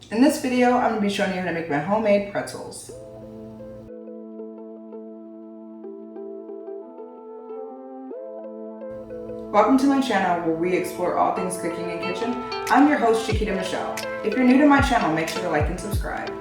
In this video, I'm going to be showing you how to make my homemade pretzels. Welcome to my channel where we explore all things cooking and kitchen. I'm your host, Chiquita Michelle. If you're new to my channel, make sure to like and subscribe.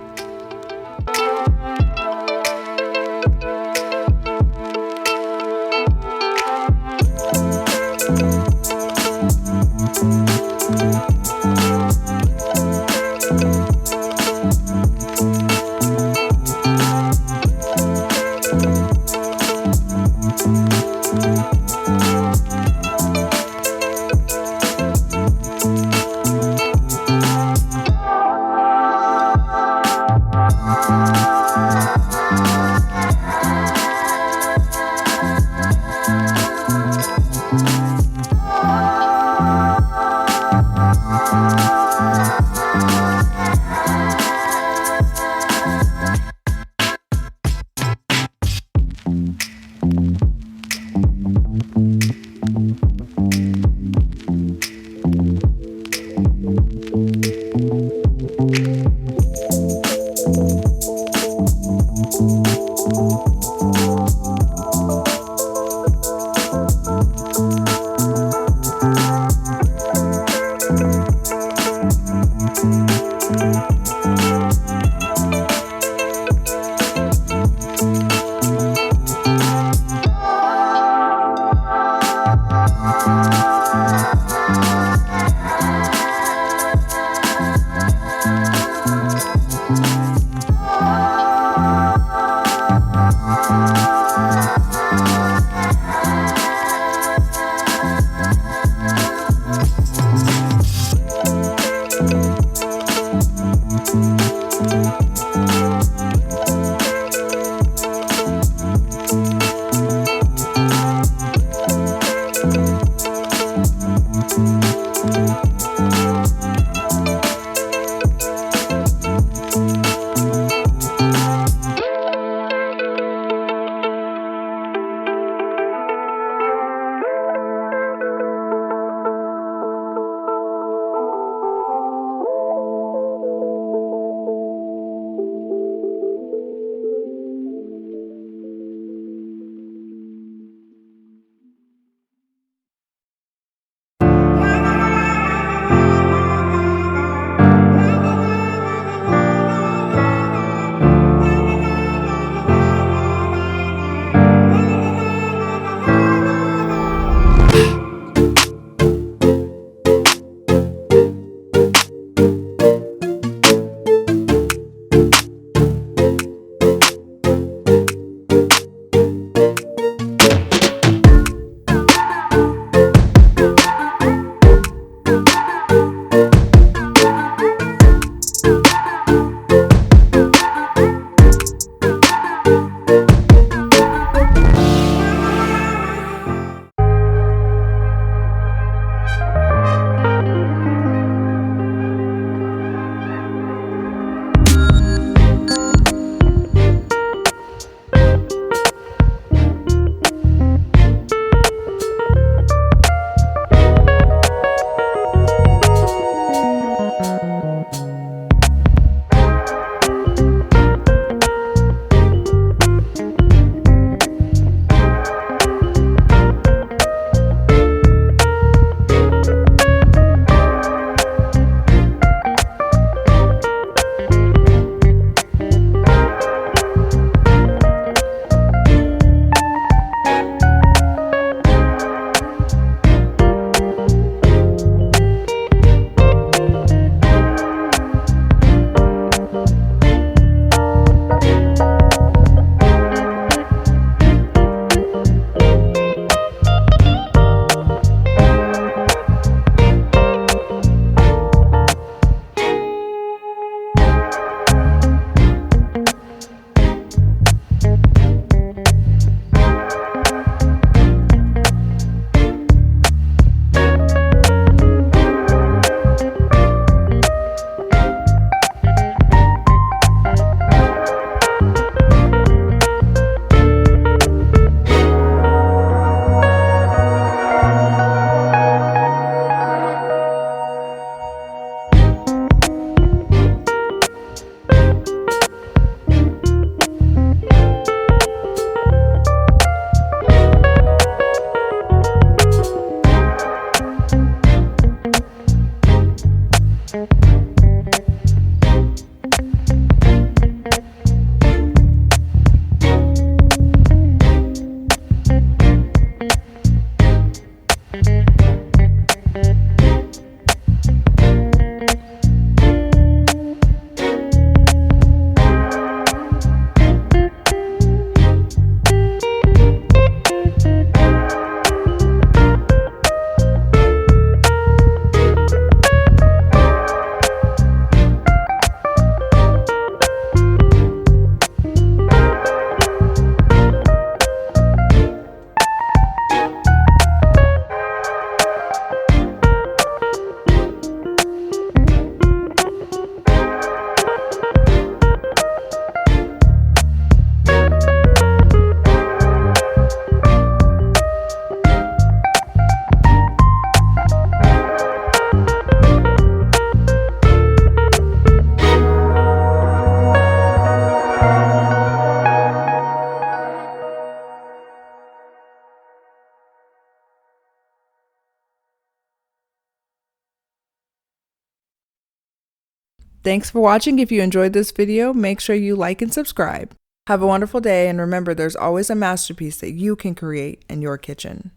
Thanks for watching. If you enjoyed this video, make sure you like and subscribe. Have a wonderful day, and remember, there's always a masterpiece that you can create in your kitchen.